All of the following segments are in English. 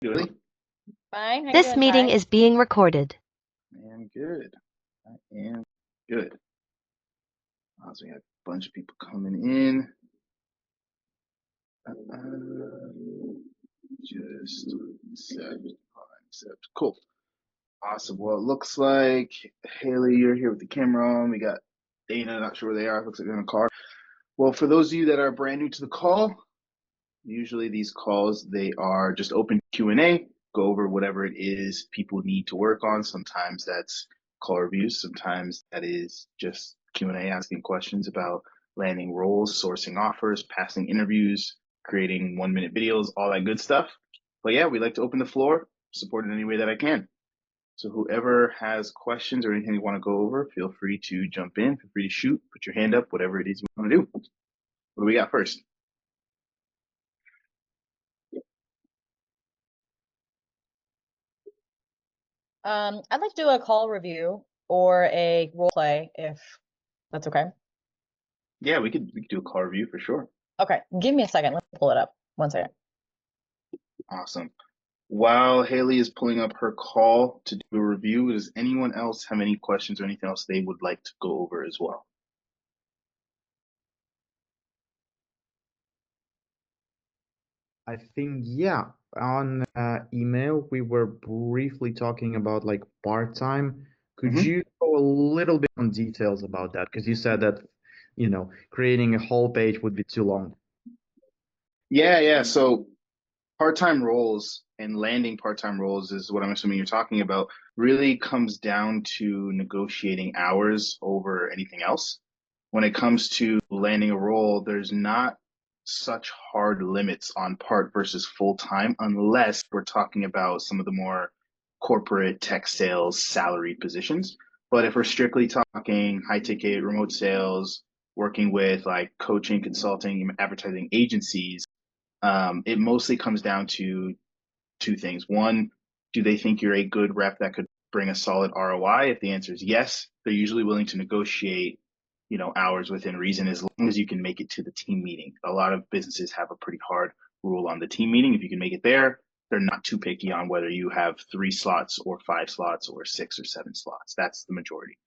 Really? Fine. How you This doing, meeting Ty? is being recorded. I am good. I am good. So we have a bunch of people coming in. Just accept. Cool. Awesome. Well, it looks like Haley, you're here with the camera on. We got Dana, not sure where they are. Looks like they're in a car. Well, for those of you that are brand new to the call, usually these calls, they are just open Q&A, go over whatever it is people need to work on. Sometimes that's call reviews. Sometimes that is just Q&A, asking questions about landing roles, sourcing offers, passing interviews, creating 1-minute videos, all that good stuff. But yeah, we like to open the floor, support in any way that I can. So whoever has questions or anything you want to go over, feel free to jump in, feel free to shoot, put your hand up, whatever it is you want to do. What do we got first? I'd like to do a call review or a role play if that's okay. Yeah, we could do a call review for sure. Okay, give me a second. Let me pull it up. One second. Awesome. While Haley is pulling up her call to do a review, does anyone else have any questions or anything else they would like to go over as well? I think, yeah, on email, we were briefly talking about like part-time. Could Mm-hmm. you go a little bit on details about that? Because you said that, creating a whole page would be too long. Yeah. So part-time roles and landing part-time roles is what I'm assuming you're talking about, really comes down to negotiating hours over anything else. When it comes to landing a role, there's not such hard limits on part versus full-time unless we're talking about some of the more corporate tech sales salary positions. But if we're strictly talking high ticket remote sales, working with like coaching, consulting, advertising agencies, it mostly comes down to two things. One, do they think you're a good rep that could bring a solid ROI? If the answer is yes, they're usually willing to negotiate, hours within reason as long as you can make it to the team meeting. A lot of businesses have a pretty hard rule on the team meeting. If you can make it there, they're not too picky on whether you have 3 slots or 5 slots or 6 or 7 slots. That's the majority.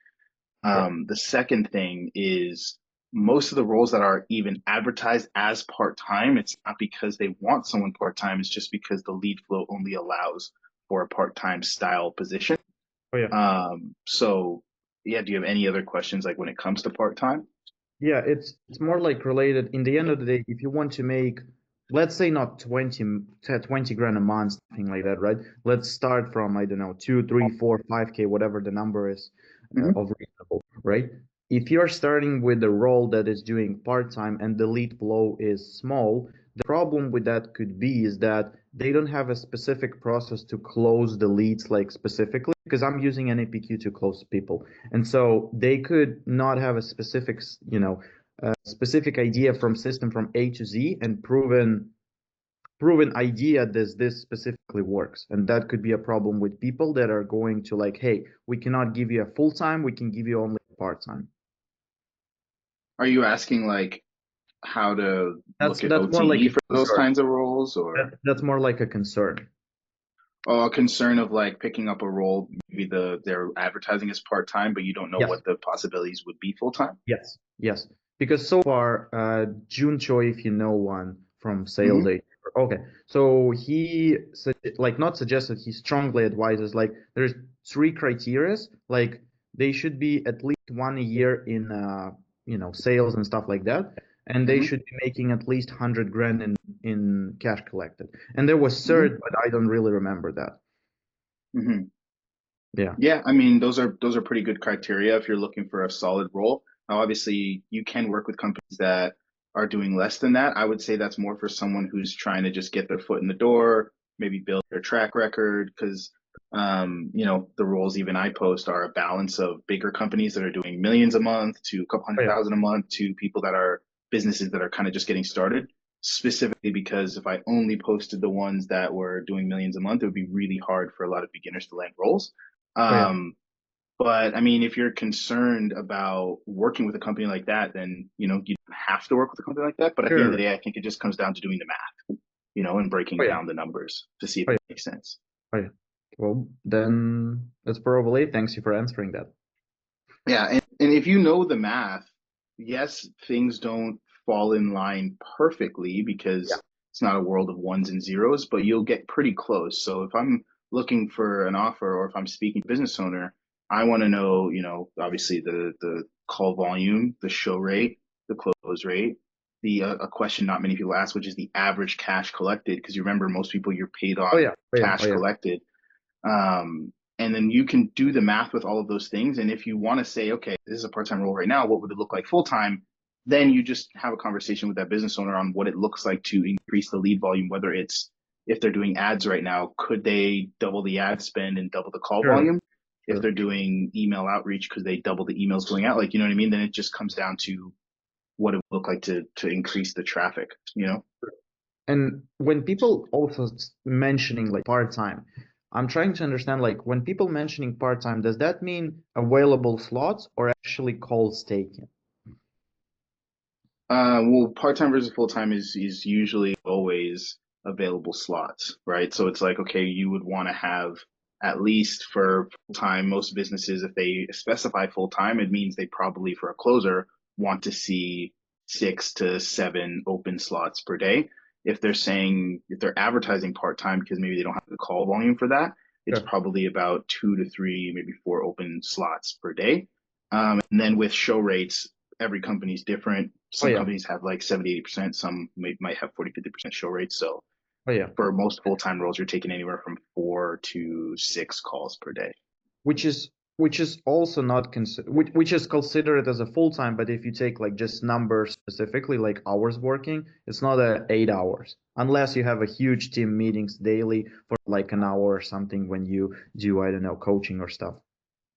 The second thing is most of the roles that are even advertised as part-time, it's not because they want someone part-time, it's just because the lead flow only allows for a part-time style position. Oh, yeah. So yeah, do you have any other questions like when it comes to part-time? Yeah, it's more like related. In the end of the day, if you want to make, let's say not 20 grand a month, something like that, right? Let's start from, I don't know, 2, 3, 4, 5K, whatever the number is Mm-hmm. of reasonable, right? If you're starting with a role that is doing part-time and the lead flow is small, the problem with that could be is that they don't have a specific process to close the leads like specifically, because I'm using an APQ to close people. And so they could not have a specific, specific idea from system from A to Z and proven idea this specifically works. And that could be a problem with people that are going to like, hey, we cannot give you a full time, we can give you only part time. Are you asking like how to That's look at that's more like OTE a for those concern. kinds of roles, or That's more like a concern. a concern of like picking up a role, maybe they're advertising as part-time, but you don't know Yes. what the possibilities would be full-time? Yes. Because so far, June Choi, if you know one from sales Mm-hmm. agent, okay. So he like not suggested, he strongly advises like there's 3 criterias, like they should be at least 1 a year in sales and stuff like that, and they Mm-hmm. should be making at least 100 grand in cash collected. And there was Mm-hmm. third, but I don't really remember that. Mm-hmm. Yeah. Yeah, I mean, those are pretty good criteria if you're looking for a solid role. Now, obviously, you can work with companies that are doing less than that. I would say that's more for someone who's trying to just get their foot in the door, maybe build their track record, because the roles even I post are a balance of bigger companies that are doing millions a month to a couple Oh, hundred yeah. thousand a month to people that are businesses that are kind of just getting started. Specifically because if I only posted the ones that were doing millions a month, it would be really hard for a lot of beginners to land roles. Oh, yeah. But I mean, if you're concerned about working with a company like that, then you don't have to work with a company like that. But at the end of Sure. the day, I think it just comes down to doing the math. and breaking Oh yeah. down the numbers to see if Oh it yeah. makes sense. Oh yeah. Well, then that's probably it. Thanks you for answering that. Yeah, and if you know the math, yes, things don't fall in line perfectly Yeah. because it's not a world of ones and zeros, but you'll get pretty close. So if I'm looking for an offer or if I'm speaking to a business owner, I want to know, obviously the call volume, the show rate, the close rate, the a question not many people ask, which is the average cash collected, because you remember most people you're paid Oh on yeah. Oh yeah. Oh cash yeah. collected. And then you can do the math with all of those things. And if you want to say, okay, this is a part time role right now, what would it look like full time? Then you just have a conversation with that business owner on what it looks like to increase the lead volume, whether it's if they're doing ads right now, could they double the ad spend and double the call Sure. volume? If Sure. they're doing email outreach, could they double the emails going out? Like, you know what I mean? Then it just comes down to what it would look like to increase the traffic. And when people also mentioning like part-time, I'm trying to understand like when people mentioning part-time, does that mean available slots or actually calls taken? Well, part-time versus full-time is usually always available slots, right? So it's like, okay, you would want to have at least for full-time, most businesses, if they specify full-time, it means they probably for a closer want to see 6 to 7 open slots per day. If they're advertising part-time because maybe they don't have the call volume for that, it's Sure. probably about 2 to 3, maybe 4 open slots per day. And then with show rates, every company's different. Oh Some yeah. companies have like 70, 80%. Some might have 40, 50% show rates. So Oh yeah. for most full-time roles, you're taking anywhere from 4 to 6 calls per day. Which is which is also not which is considered as a full-time, but if you take like just numbers specifically, like hours working, it's not 8 hours unless you have a huge team meetings daily for like an hour or something when you do, I don't know, coaching or stuff,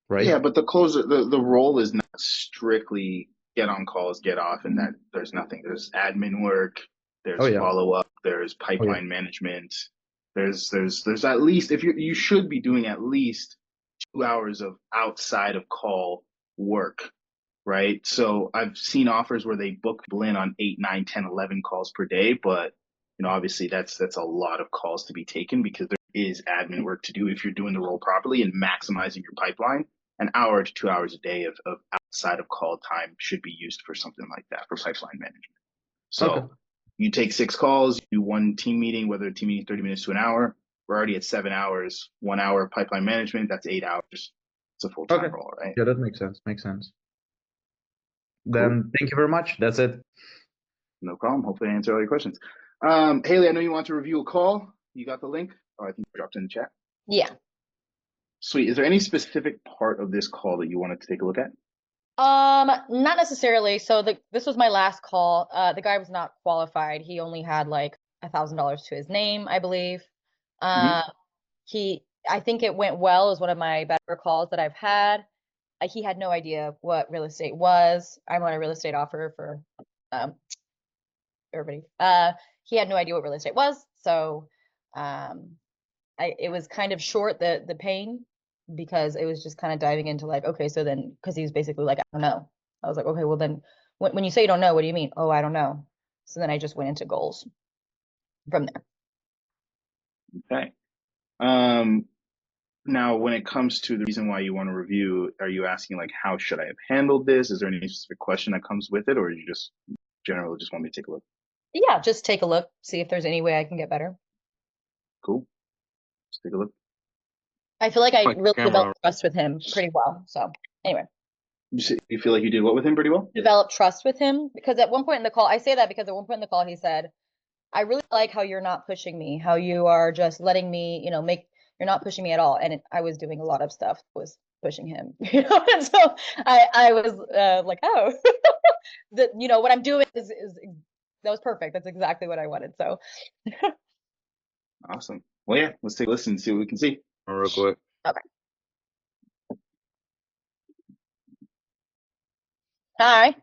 right? Yeah, but the closer, the role is not strictly get on calls, get off, and that there's nothing. There's admin work, Oh there's yeah. follow up, there's Oh yeah. pipeline management. There's at least if you should be doing at least 2 hours of outside of call work, right? So I've seen offers where they book people in on 8, 9, 10, 11 calls per day, but obviously that's a lot of calls to be taken because there is admin work to do if you're doing the role properly and maximizing your pipeline. An hour to 2 hours a day of outside of call time should be used for something like that for pipeline management. Okay. So you take 6 calls, you do one team meeting, whether a team meeting 30 minutes to an hour. We're already at 7 hours, 1 hour of pipeline management. That's 8 hours. It's a full Okay. time role, right? Yeah, that makes sense. Makes sense. Cool. Then thank you very much. That's it. No problem. Hopefully I answer all your questions. Haley, I know you want to review a call. You got the link? Oh, I think you dropped in the chat. Yeah. Sweet. Is there any specific part of this call that you wanted to take a look at? Not necessarily. So this was my last call. The guy was not qualified. He only had like $1,000 to his name, I believe. Mhm. Uh, I think it went well. It was one of my better calls that I've had. He had no idea what real estate was. I'm on a real estate offer for um everybody. He had no idea what real estate was, so um, it was kind of short the pain because it was just kind of diving into like, okay, so then because he was basically like, I don't know. I was like, okay, well then when you say you don't know, what do you mean? Oh, I don't know. So then I just went into goals from there. Okay. Um, Now, when it comes to the reason why you want to review, are you asking like, how should I have handled this? Is there any specific question that comes with it, or you just generally just want me to take a look? Yeah, just take a look, see if there's any way I can get better. Cool. Let's take a look. I feel like I Like really camera. developed trust with him pretty well. So anyway. You feel like you did what with him pretty well? Develop trust with him because at one point in the call, I say that because at one point in the call, he said, I really like how you're not pushing me, how you are just letting me, you're not pushing me at all. And I was doing a lot of stuff, was pushing him, and so I was like, oh, what I'm doing is that was perfect. That's exactly what I wanted. So, Awesome. Well, yeah, let's take a listen and see what we can see. Real quick. okay. Hi.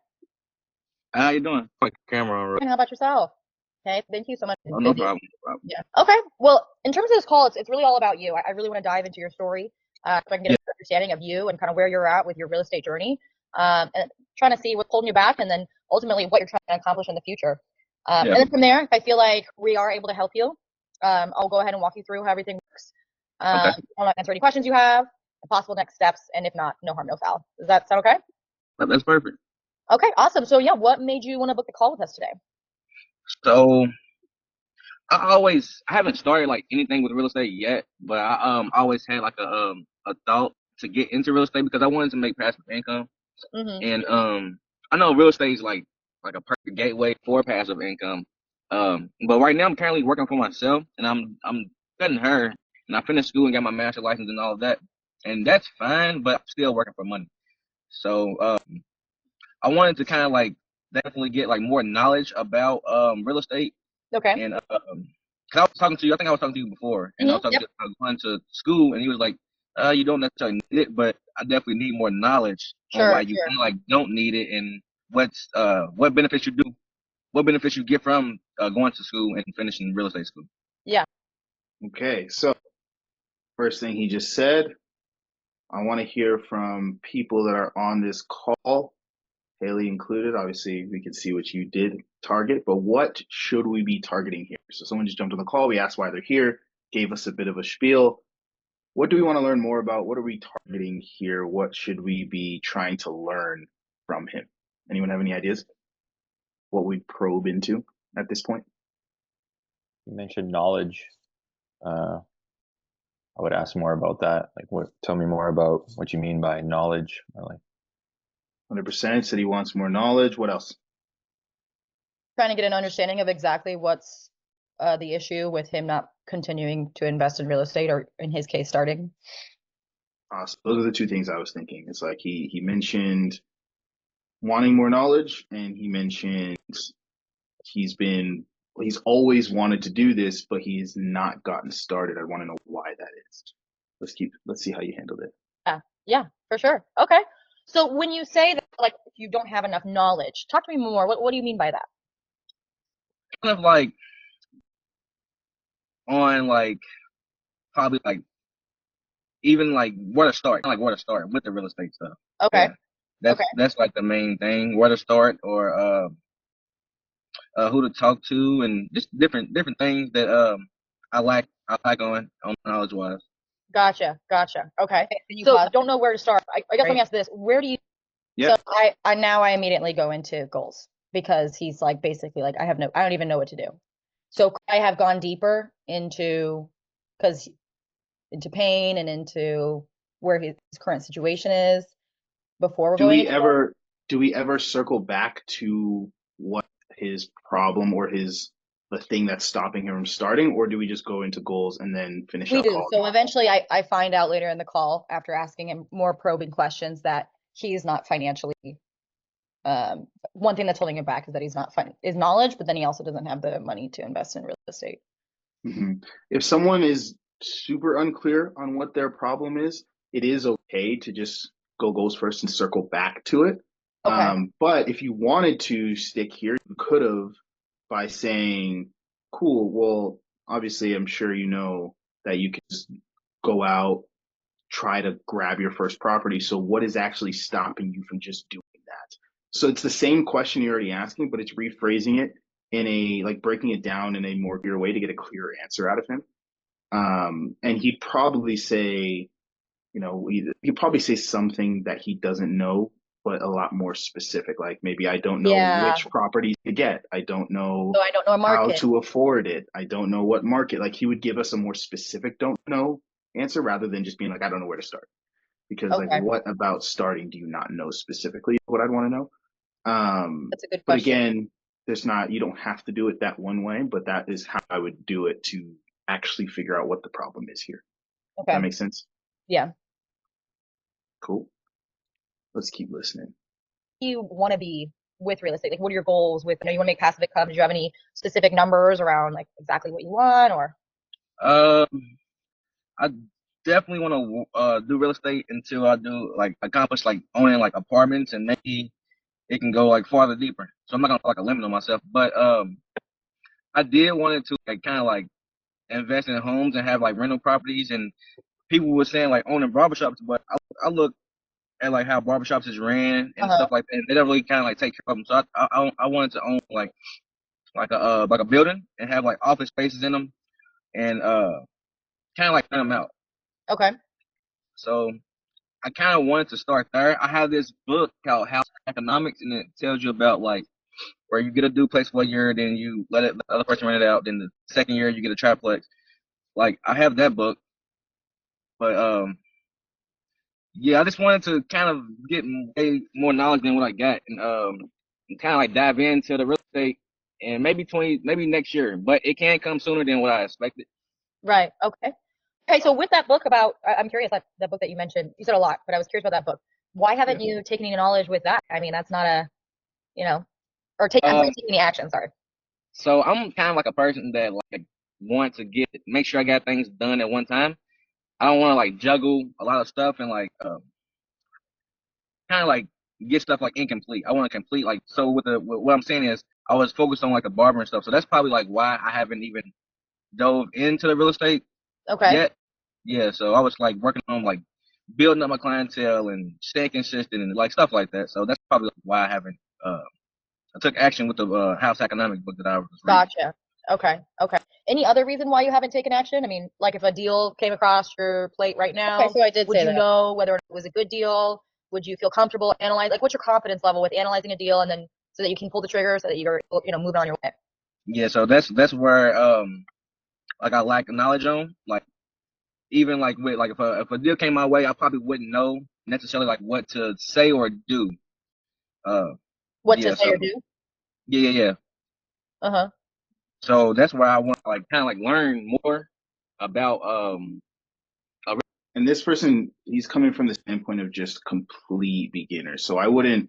How you doing? Like camera on. And how about yourself? Okay. Thank you so much. Oh, no Busy. problem. No problem. Yeah. Okay. Well, in terms of this call, it's really all about you. I really want to dive into your story so I can get Yeah. an understanding of you and kind of where you're at with your real estate journey, and trying to see what's holding you back, and then ultimately what you're trying to accomplish in the future. And Yeah. then from there, if I feel like we are able to help you, I'll go ahead and walk you through how everything works. Okay. I'll answer any questions you have, possible next steps, and if not, no harm, no foul. Does that sound okay? That's perfect. Okay, awesome. So yeah, what made you want to book the call with us today? So I haven't started like anything with real estate yet, but I always had like a thought to get into real estate because I wanted to make passive income. Mm-hmm. And I know real estate is like a perfect gateway for passive income. But right now I'm currently working for myself, and I'm studying her, and I finished school and got my master license and all of that, and that's fine. But I'm still working for money. So I wanted to kind of like definitely get like more knowledge about real estate. Okay. And 'cause I was talking to you, I think I was talking to you before, and I was talking Yep. to I was going to school, and he was like, you don't necessarily need it, but I definitely need more knowledge on why Sure, you sure. kind of like don't need it, and what benefits you do, what benefits you get from going to school and finishing real estate school. Yeah. Okay, so first thing he just said, I want to hear from people that are on this call, Haley included. Obviously, we can see what you did target, but what should we be targeting here? So someone just jumped on the call. We asked why they're here, gave us a bit of a spiel. What do we want to learn more about? What are we targeting here? What should we be trying to learn from him? Anyone have any ideas? What we probe into at this point? You mentioned knowledge. I would ask more about that. Like, tell me more about what you mean by knowledge, or like 100% said he wants more knowledge. What else? Trying to get an understanding of exactly what's the issue with him not continuing to invest in real estate, or in his case, starting. So those are the two things I was thinking. It's like he mentioned wanting more knowledge, and he mentioned he's always wanted to do this, but he's not gotten started. I want to know why that is. Let's see how you handled it. Yeah, for sure. Okay. So when you say that, like, you don't have enough knowledge, talk to me more. What do you mean by that? Kind of like on like probably like even like where to start with the real estate stuff. Okay. Yeah, Okay. that's like the main thing, where to start, or who to talk to, and just different things that I lack on knowledge wise. Gotcha. Okay. So don't know where to start. I guess let me ask this. Where do you Yeah. So I immediately go into goals, because he's like basically like I don't even know what to do. So could I have gone deeper because into pain and into where his current situation is before we're Do going we into goals? ever do we ever circle back to what his problem or the thing that's stopping him from starting, or do we just go into goals and then finish We our do. call? So eventually I find out later in the call, after asking him more probing questions, that he's not financially one thing that's holding him back is that he's not is knowledge, but then he also doesn't have the money to invest in real estate. Mhm. If someone is super unclear on what their problem is, it is okay to just go goals first and circle back to it. Okay. But if you wanted to stick here, you could have by saying, cool, well, obviously, I'm sure you know that you can just go out, try to grab your first property. So, what is actually stopping you from just doing that? So, it's the same question you're already asking, but it's rephrasing it in like breaking it down in a more clear way to get a clearer answer out of him. And he'd probably say, he'd probably say something that he doesn't know, but a lot more specific. Like maybe I don't know Yeah. which properties to get. I don't know So I don't know a how market. to afford it. I don't know what market. Like he would give us a more specific don't know answer rather than just being like, I don't know where to start. Because like Okay. what about starting do you not know specifically what I'd want to know? That's a good But question. again, you don't have to do it that one way, but that is how I would do it to actually figure out what the problem is here. Does Okay. that make sense? Yeah. Cool. Let's keep listening. You want to be with real estate? Like, what are your goals with, you want to make passive income? Do you have any specific numbers around like exactly what you want, or? Um, I definitely want to do real estate until I do like accomplish like owning like apartments, and maybe it can go like farther deeper. So I'm not gonna put like a limit on myself, but I did wanted to like kind of like invest in homes and have like rental properties, and people were saying like owning barbershops, but I look at like how barbershops is ran and Uh-huh. stuff like that, and they don't really kind of like take care of them. So I wanted to own like like a building and have like office spaces in them and kind of like rent them out. Okay. So I kind of wanted to start there. I have this book called House Economics, and it tells you about like where you get a duplex for a year, then you let the other person rent it out. Then the second year you get a triplex. Like I have that book, but yeah, I just wanted to kind of get way more knowledge than what I got, and kind of like dive into the real estate, and maybe next year, but it can come sooner than what I expected. Right. Okay. Okay. So with that book about, I'm curious, that book that you mentioned, you said a lot, but I was curious about that book. Why Yeah. haven't you taken any knowledge with that? I mean, that's not a, you know, I'm Um, sorry, taking any action. Sorry. so I'm kind of like a person that like want to make sure I got things done at one time. I don't want to like juggle a lot of stuff and like kind of like get stuff like incomplete. I want to complete like so with what I'm saying is I was focused on like the barber and stuff. So that's probably like why I haven't even dove into the real estate Okay. yet. Yeah, so I was like working on like building up my clientele and staying consistent and like stuff like that. So that's probably why I haven't I took action with the house economic book that I was reading. Gotcha. Okay. Okay. Any other reason why you haven't taken action? I mean, like if a deal came across your plate right now, So I did would say you that. know whether or not it was a good deal? Would you feel comfortable analyze like what's your confidence level with analyzing a deal and then so that you can pull the trigger so that you're moving on your way? Yeah, so that's where like I lack knowledge on like even like with like if a deal came my way, I probably wouldn't know necessarily like what to say or do. Uh, What to yeah, say so or do? yeah. Uh-huh. So that's where I want to like kind of like learn more about And this person, he's coming from the standpoint of just complete beginner. So I wouldn't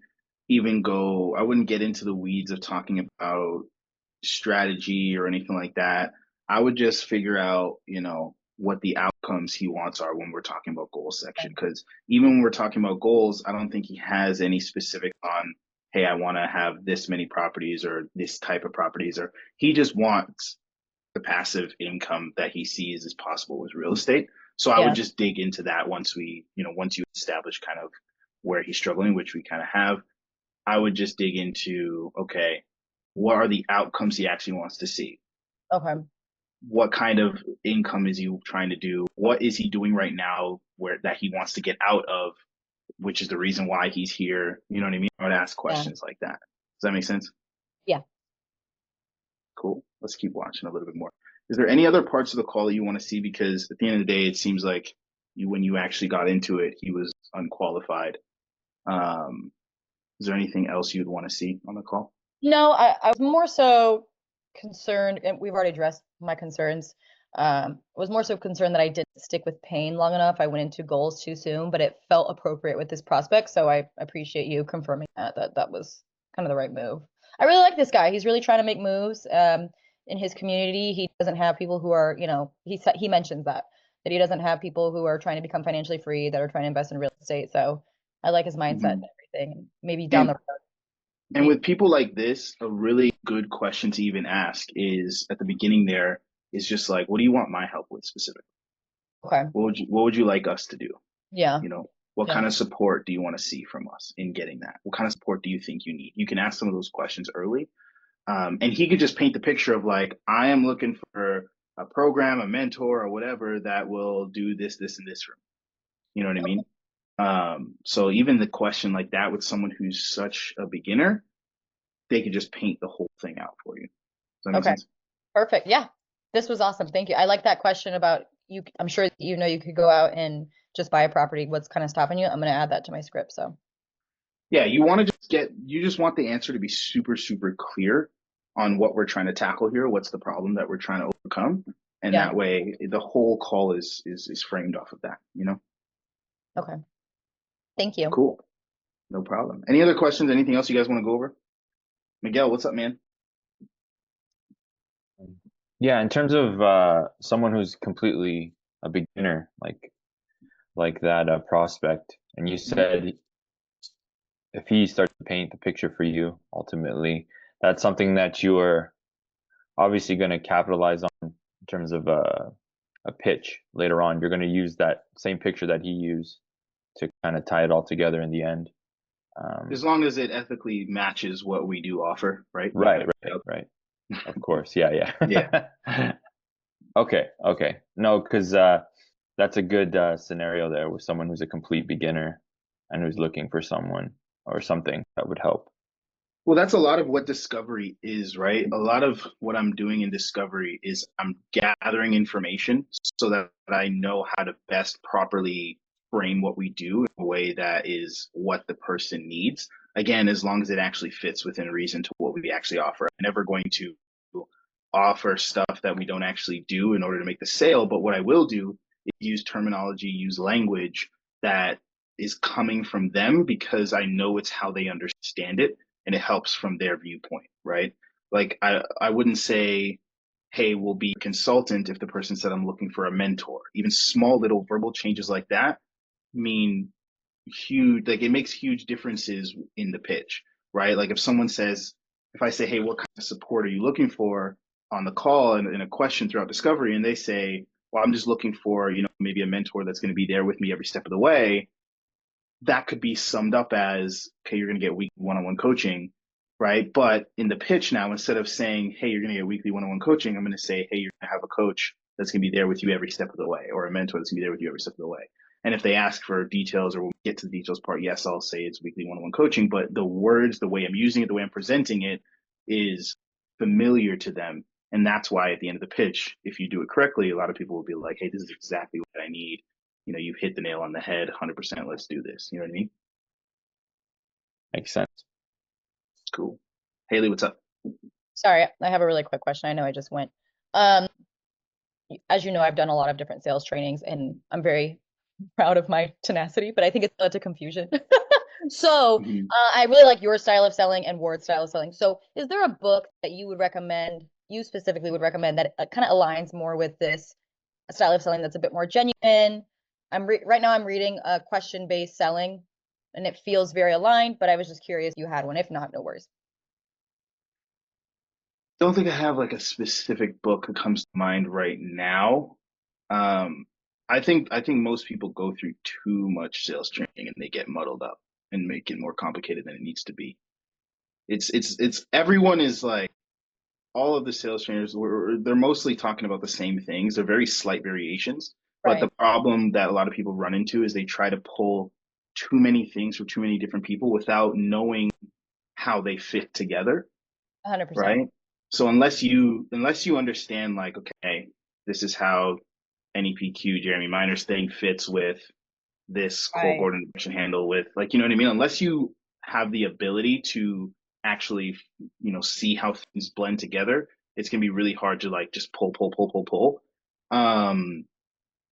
get into the weeds of talking about strategy or anything like that. I would just figure out, what the outcomes he wants are when we're talking about goals section. Because even when we're talking about goals, I don't think he has any specific on, hey, I want to have this many properties or this type of properties, or he just wants the passive income that he sees as possible with real estate. So I would Yeah. just dig into that once you establish kind of where he's struggling, which we kind of have. I would just dig into, okay, what are the outcomes he actually wants to see? Okay. What kind of income is he trying to do? What is he doing right now where that he wants to get out of, which is the reason why he's here? You know what I mean? I would ask Yeah. questions like that. Does that make sense? Yeah. Cool. Let's keep watching a little bit more. Is there any other parts of the call that you want to see? Because at the end of the day, it seems like when you actually got into it, he was unqualified. Um, is there anything else you'd want to see on the call? No, I was more so concerned, and we've already addressed my concerns. I was more so concerned that I didn't stick with pain long enough. I went into goals too soon, but it felt appropriate with this prospect. So I appreciate you confirming that was kind of the right move. I really like this guy. He's really trying to make moves. In his community, he doesn't have people who are, he mentions that he doesn't have people who are trying to become financially free that are trying to invest in real estate. So I like his mindset and Mhm. everything. Maybe down the And road. and with people like this, a really good question to even ask is at the beginning there is just like, what do you want my help with specifically? Okay. What would you like us to do? Yeah. What Yeah. kind of support do you want to see from us in getting that? What kind of support do you think you need? You can ask some of those questions early. And he could just paint the picture of like, I am looking for a program, a mentor, or whatever that will do this, this, and this for me. You know what I mean? So even the question like that with someone who's such a beginner, they could just paint the whole thing out for you. Does that make Okay. sense? Perfect. Yeah. This was awesome. Thank you. I like that question about you. I'm sure you could go out and just buy a property. What's kind of stopping you? I'm going to add that to my script. So, Yeah, you just want the answer to be super, super clear on what we're trying to tackle here. What's the problem that we're trying to overcome? And yeah. that way the whole call is framed off of that. Okay. Thank you. Cool. No problem. Any other questions? Anything else you guys want to go over? Miguel, what's up, man? Yeah, in terms of someone who's completely a beginner, like that prospect, and you said if he starts to paint the picture for you, ultimately, that's something that you are obviously going to capitalize on in terms of a pitch later on. You're going to use that same picture that he used to kind of tie it all together in the end. As long as it ethically matches what we do offer, right? Right. Of course. Yeah, Yeah. yeah. Okay, okay. No, because that's a good scenario there with someone who's a complete beginner and who's looking for someone or something that would help. Well, that's a lot of what discovery is, right? A lot of what I'm doing in discovery is I'm gathering information so that I know how to best properly frame what we do in a way that is what the person needs. Again, as long as it actually fits within reason to what we actually offer. I'm never going to offer stuff that we don't actually do in order to make the sale. But what I will do is use terminology, use language that is coming from them because I know it's how they understand it and it helps from their viewpoint, right? Like I wouldn't say, hey, we'll be a consultant if the person said I'm looking for a mentor. Even small little verbal changes like that mean huge, like it makes huge differences in the pitch, right? Like if someone says, if I say, hey, what kind of support are you looking for on the call and in a question throughout discovery, and they say, well, I'm just looking for, maybe a mentor that's going to be there with me every step of the way, that could be summed up as, okay, you're going to get weekly one-on-one coaching, right? But in the pitch now, instead of saying, hey, you're going to get weekly one-on-one coaching, I'm going to say, hey, you're going to have a coach that's going to be there with you every step of the way, or a mentor that's going to be there with you every step of the way. And if they ask for details or we'll get to the details part, yes, I'll say it's weekly one-on-one coaching, but the words, the way I'm using it, the way I'm presenting it is familiar to them. And that's why at the end of the pitch, if you do it correctly, a lot of people will be like, hey, this is exactly what I need. You've hit the nail on the head, 100%. Let's do this. You know what I mean? Makes sense. Cool. Haley, what's up? Sorry, I have a really quick question. I know I just went. Um, as you know, I've done a lot of different sales trainings and I'm very proud of my tenacity, but I think it's led to confusion. So Mhm. I really like your style of selling and Ward's style of selling. So is there a book that you would recommend, you specifically would recommend that kind of aligns more with this style of selling that's a bit more genuine? Right now I'm reading a question-based selling and it feels very aligned, but I was just curious if you had one. If not, no worries. Don't think I have like a specific book that comes to mind right now. Um, I think most people go through too much sales training and they get muddled up and make it more complicated than it needs to be. It's everyone is like all of the sales trainers they're mostly talking about the same things. They're very slight variations. But Right. the problem that a lot of people run into is they try to pull too many things from too many different people without knowing how they fit together, 100%. right? So unless you understand like, okay, this is how NEPQ Jeremy Miner's thing fits with this Cole Right. Gordon action handle with, like, you know what I mean? Unless you have the ability to actually, see how things blend together, it's gonna be really hard to like just pull.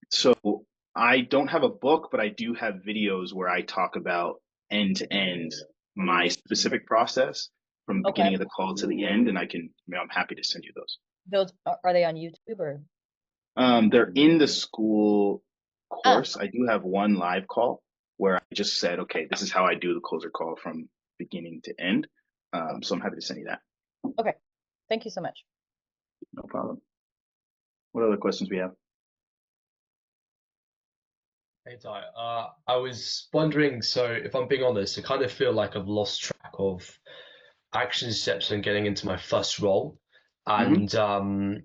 So I don't have a book, but I do have videos where I talk about end to end my specific process from the Okay. beginning of the call to the end, and I'm happy to send you those. Those are they on YouTube or? They're in the school Ah, course. I do have one live call where I just said, okay, this is how I do the closer call from beginning to end. So I'm happy to send you that. okay. Thank you so much. No problem. What other questions we have? Hey Ty, I was wondering, so if I'm being honest, I kind of feel like I've lost track of action steps and getting into my first role, Hmm. and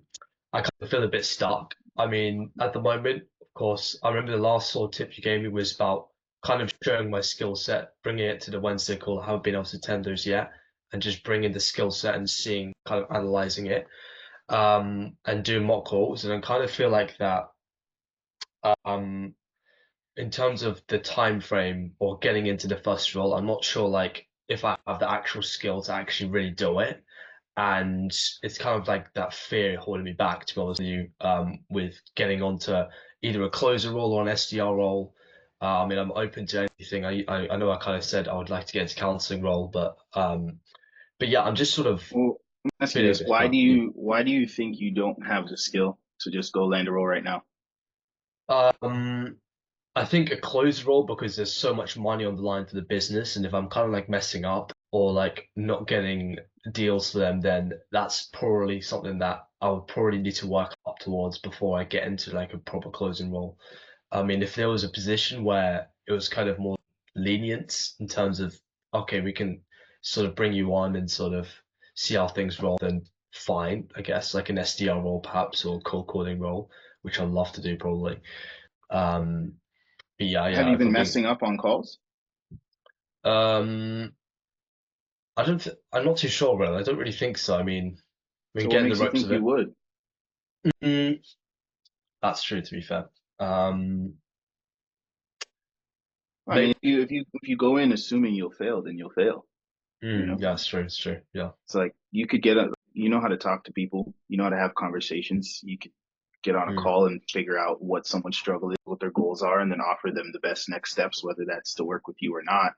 I kind of feel a bit stuck. I mean, at the moment, of course, I remember the last sort of tip you gave me was about kind of showing my skill set, bringing it to the Wednesday call. I haven't been able to attend those yet, and just bringing the skill set and seeing, kind of analyzing it, and doing mock calls, and I kind of feel like that. Um, in terms of the time frame or getting into the first role, I'm not sure like if I have the actual skill to actually really do it. And it's kind of like that fear holding me back, to be honest with you, with getting onto either a closer role or an SDR role. I mean, I'm open to anything. I know I kind of said I would like to get into counseling role, but yeah, I'm just sort of Well, let me ask you feeling a this: bit why do stuck. you think you don't have the skill to just go land a role right now? Um, I think a closed role because there's so much money on the line for the business, and if I'm kind of like messing up or like not getting deals for them, then that's probably something that I would probably need to work up towards before I get into like a proper closing role. I mean, if there was a position where it was kind of more lenient in terms of, okay, we can sort of bring you on and sort of see how things roll, then fine, I guess, like an SDR role perhaps, or cold calling role, which I'd love to do probably. But Have yeah, you if been I'm being, messing up on calls? um, I'm not too sure, really. I don't really think so. I mean, So what getting the makes you ropes think of you it. would? Mm, that's true, to be fair. Um, I mean, maybe. if you go in assuming you'll fail, then you'll fail. You know, Yeah, it's true. It's true. Yeah. it's like you could you know how to talk to people, you know how to have conversations. You could get on a Mm, call and figure out what someone's struggle is, what their goals are, and then offer them the best next steps, whether that's to work with you or not.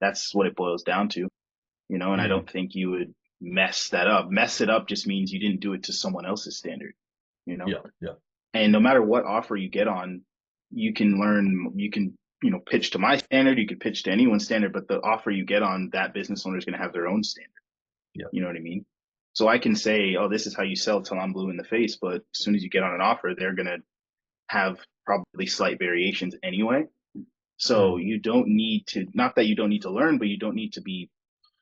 That's what it boils down to, you know, and I mm, don't think you would mess that up. Mess it up just means you didn't do it to someone else's standard, you know? yeah. Yeah. And no matter what offer you get on, you can learn, you can, you know, pitch to my standard, you could pitch to anyone's standard, but the offer you get on, that business owner is going to have their own standard. Yeah. You know what I mean? So I can say, oh, this is how you sell till I'm blue in the face, but as soon as you get on an offer, they're going to have probably slight variations anyway. So Mm, you don't need to, not that you don't need to learn, but you don't need to be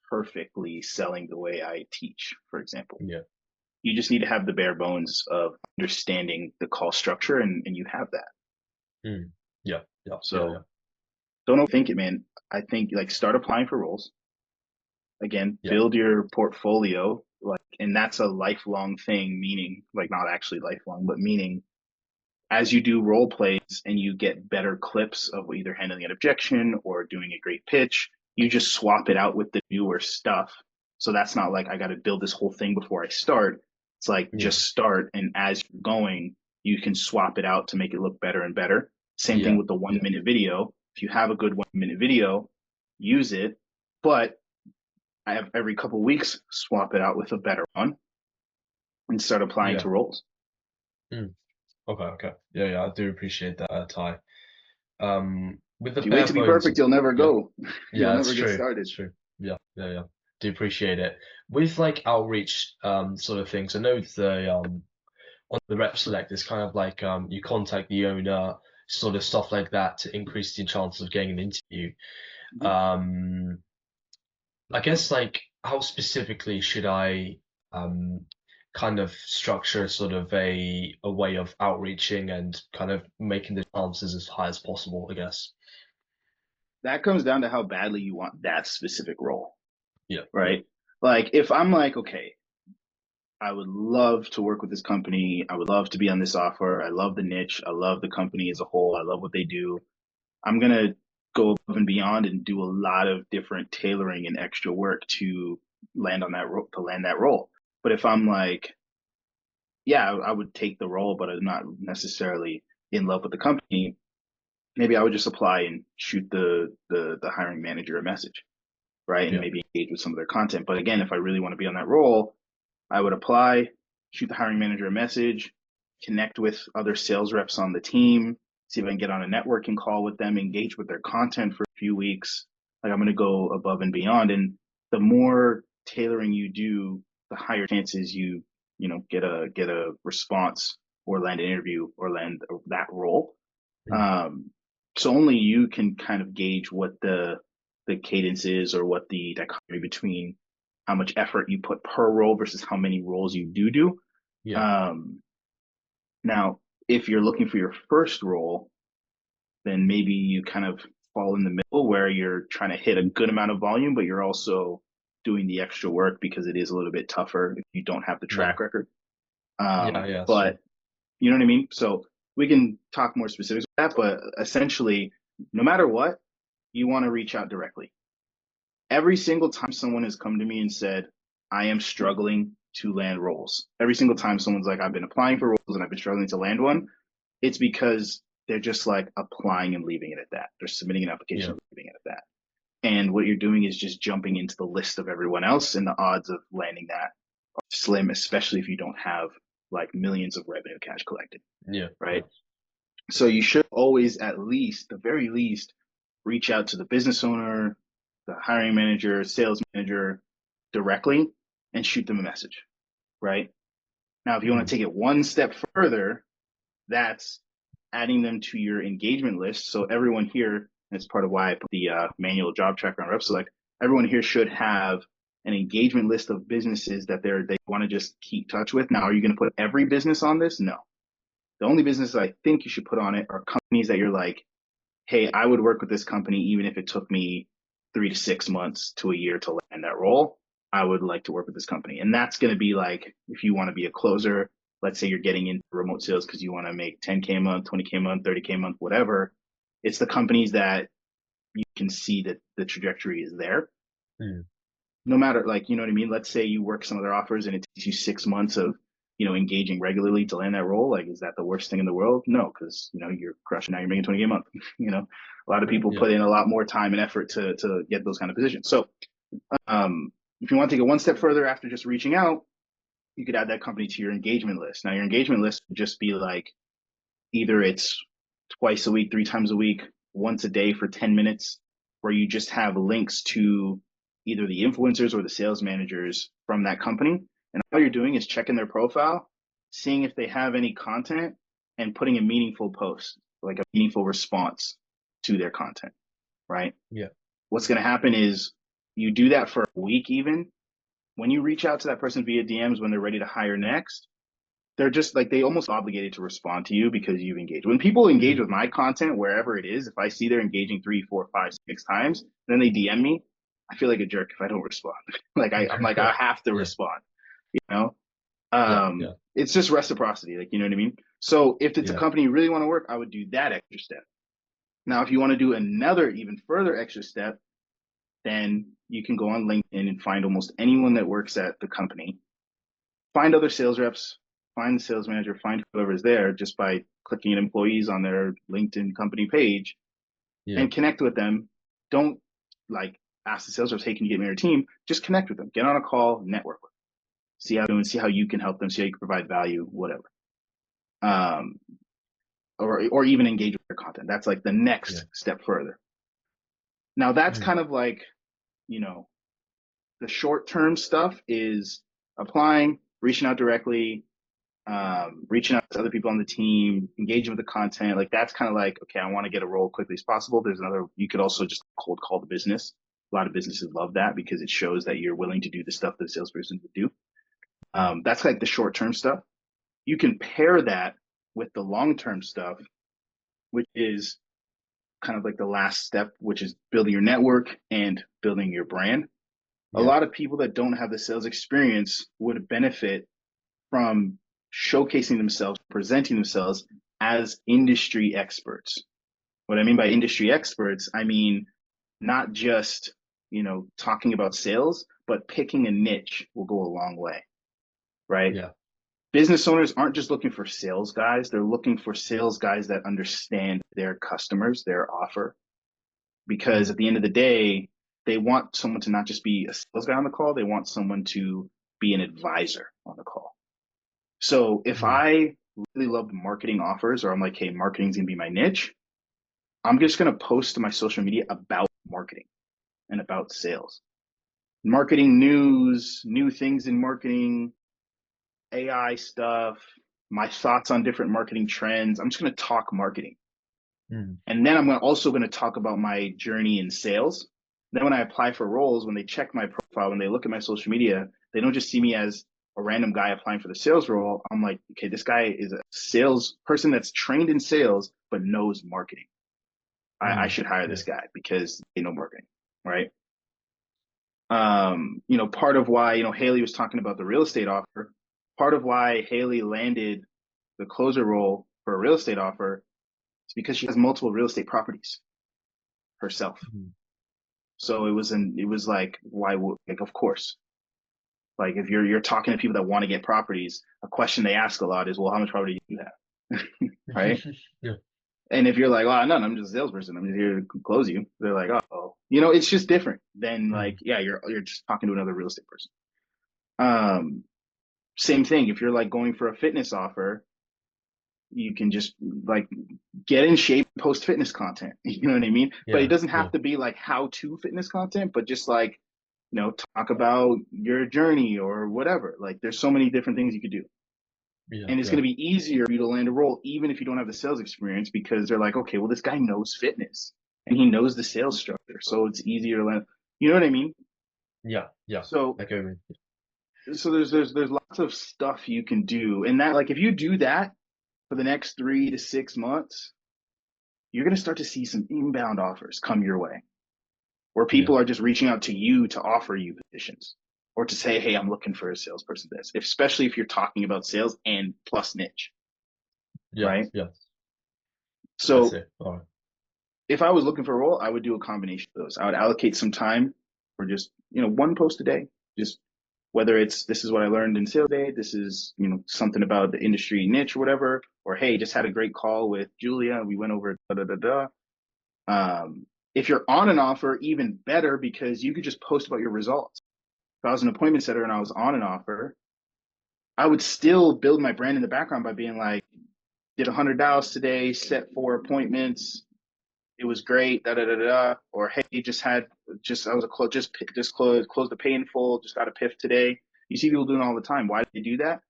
perfectly selling the way I teach, for example. yeah. You just need to have the bare bones of understanding the call structure, and you have that. Mm, yeah. Yeah. Yeah. Yeah. So don't overthink it, man. I think like start applying for roles. Again, Yeah. build your portfolio, like, and that's a lifelong thing, meaning like not actually lifelong, but meaning as you do role plays and you get better clips of either handling an objection or doing a great pitch, you just swap it out with the newer stuff. So that's not like I got to build this whole thing before I start. It's like Yeah. just start, and as you're going, you can swap it out to make it look better and better. Same thing Yeah. with the one Yeah. minute video. If you have a good 1 minute video, use it. But I have every couple of weeks swap it out with a better one and start applying Yeah. to roles. Mm. Okay. Okay. Yeah. Yeah. I do appreciate that, Ty. With the If you wait bare to be bones perfect, of, you'll never yeah. go. You'll Yeah, it's never get true. It's started. true. Yeah, yeah, yeah. Do appreciate it. With like outreach sort of things, I know the on the RepSelect it's kind of like you contact the owner, sort of stuff like that to increase the chances of getting an interview. Um I guess like how specifically should I um kind of structure sort of a way of outreaching and kind of making the chances as high as possible, I guess. That comes down to how badly you want that specific role, Yeah, yeah, right? Like if I'm like, okay, I would love to work with this company. I would love to be on this offer. I love the niche. I love the company as a whole. I love what they do. I'm going to go above and beyond and do a lot of different tailoring and extra work to land on that role, to land that role. But if I'm like, yeah, I would take the role, but I'm not necessarily in love with the company, maybe I would just apply and shoot the hiring manager a message, right? And yeah, maybe engage with some of their content. But again, if I really want to be on that role, I would apply, shoot the hiring manager a message, connect with other sales reps on the team, see if I can get on a networking call with them, engage with their content for a few weeks. Like I'm going to go above and beyond. And the more tailoring you do, the higher chances you know, get a response or land an interview or land that role. mm, Um, so only you can kind of gauge what the cadence is or what the dichotomy between how much effort you put per role versus how many roles you do. yeah, Um, now, if you're looking for your first role, then maybe you kind of fall in the middle where you're trying to hit a good amount of volume, but you're also doing the extra work because it is a little bit tougher if you don't have the yeah, track record. yeah, yeah, it's true. But you know what I mean? So we can talk more specifics with that, but essentially, no matter what, you want to reach out directly. Every single time someone has come to me and said, I am struggling to land roles, every single time someone's like, I've been applying for roles and I've been struggling to land one, it's because they're just like applying and leaving it at that. They're submitting an application Yeah, and leaving it at that. And what you're doing is just jumping into the list of everyone else, and the odds of landing that are slim, especially if you don't have like millions of revenue cash collected, yeah, yeah, right? So you should always, at least, the very least, reach out to the business owner, the hiring manager, sales manager directly and shoot them a message, right? Now, if you want mm, to take it one step further, that's adding them to your engagement list. So everyone here, and it's part of why I put the manual job tracker on RepSelect, everyone here should have an engagement list of businesses that they want to just keep touch with. Now, are you going to put every business on this? No. The only businesses I think you should put on it are companies that you're like, hey, I would work with this company even if it took me 3 to 6 months to a year to land that role. I would like to work with this company. And that's going to be like, if you want to be a closer, let's say you're getting into remote sales because you want to make 10K a month, 20K a month, 30K a month, whatever. It's the companies that you can see that the trajectory is there. Mm. No matter, like, you know what I mean? Let's say you work some of their offers and it takes you 6 months of, engaging regularly to land that role. Like, is that the worst thing in the world? No, because, you're crushing. Now you're making 20K a month. A lot of people Yeah. put in a lot more time and effort to get those kind of positions. So if you want to take it one step further after just reaching out, you could add that company to your engagement list. Now your engagement list would just be like, either it's twice a week, 3 times a week, once a day for 10 minutes, where you just have links to either the influencers or the sales managers from that company. And all you're doing is checking their profile, seeing if they have any content, and putting a meaningful post, like a meaningful response to their content, right? Yeah. What's going to happen is you do that for a week even. When you reach out to that person via DMs when they're ready to hire next, they're just like, they almost obligated to respond to you because you've engaged. When people engage with my content, wherever it is, if I see they're engaging 3, 4, 5, 6 times, then they DM me, I feel like a jerk if I don't respond. I'm like, I have to Yeah. respond, you know? Yeah. It's just reciprocity. Like, you know what I mean? So if it's a Yeah. company you really want to work, I would do that extra step. Now, if you want to do another even further extra step, then you can go on LinkedIn and find almost anyone that works at the company, find other sales reps, find the sales manager, find whoever's there just by clicking in employees on their LinkedIn company page, Yeah. and connect with them. Don't like ask the sales reps, hey, can you get me on your team? Just connect with them, get on a call, network with them, see how you can help them, see how you can provide value, whatever. Or even engage with their content. That's like the next step further. Now that's kind of like, the short term stuff is applying, reaching out directly, reaching out to other people on the team, engaging with the content. Like, that's kind of like, okay, I want to get a role quickly as possible. There's another, you could also just cold call the business. A lot of businesses love that because it shows that you're willing to do the stuff that a salesperson would do. That's like the short term stuff. You can pair that with the long term stuff, which is kind of like the last step, which is building your network and building your brand. A lot of people that don't have the sales experience would benefit from showcasing themselves, presenting themselves as industry experts. What I mean by industry experts, I mean not just, talking about sales, but picking a niche will go a long way, right? Yeah. Business owners aren't just looking for sales guys. They're looking for sales guys that understand their customers, their offer, because at the end of the day, they want someone to not just be a sales guy on the call. They want someone to be an advisor on the call. So if I really love marketing offers, or I'm like, hey, marketing's gonna be my niche, I'm just gonna post to my social media about marketing and about sales, marketing news, new things in marketing, AI stuff, my thoughts on different marketing trends. I'm just gonna talk marketing. And then I'm also going to talk about my journey in sales. Then when I apply for roles, when they check my profile, when they look at my social media, they don't just see me as a random guy applying for the sales role. I'm like, okay, this guy is a sales person that's trained in sales, but knows marketing. I should hire this guy because they know marketing, right? Part of why, Haley was talking about the real estate offer, part of why Haley landed the closer role for a real estate offer is because she has multiple real estate properties herself. So it was like, why would, like, of course, like if you're talking to people that want to get properties, a question they ask a lot is, well, how much property do you have? Right? Yeah. And if you're like, oh, no, I'm just a salesperson, I'm just here to close you. They're like, oh, it's just different than like, yeah, you're just talking to another real estate person. Same thing. If you're like going for a fitness offer, you can just like get in shape, post fitness content. You know what I mean? But it doesn't have to be like how to fitness content, but just like, talk about your journey or whatever. Like, there's so many different things you could do. And it's going to be easier for you to land a role, even if you don't have the sales experience, because they're like, okay, well, this guy knows fitness and he knows the sales structure. So it's easier to land. You know what I mean? Yeah. Yeah. So I go with so there's lots of stuff you can do, and that like if you do that for the next 3 to 6 months, you're gonna start to see some inbound offers come your way, where yeah. people are just reaching out to you to offer you positions or to say, hey, I'm looking for a salesperson. This, especially if you're talking about sales and plus niche, Yeah. right? Yeah. I So see. All right. if I was looking for a role, I would do a combination of those. I would allocate some time for just, one post a day, just whether it's this is what I learned in sales day, this is, something about the industry niche or whatever, or hey, just had a great call with Julia. We went over da da da da. If you're on an offer, even better because you could just post about your results. If I was an appointment setter and I was on an offer, I would still build my brand in the background by being like, did 100 dials today, set 4 appointments, it was great, da da da da. Or hey, I was a close, just closed the pay in full, just got a PIF today. You see people doing it all the time. Why do they do that?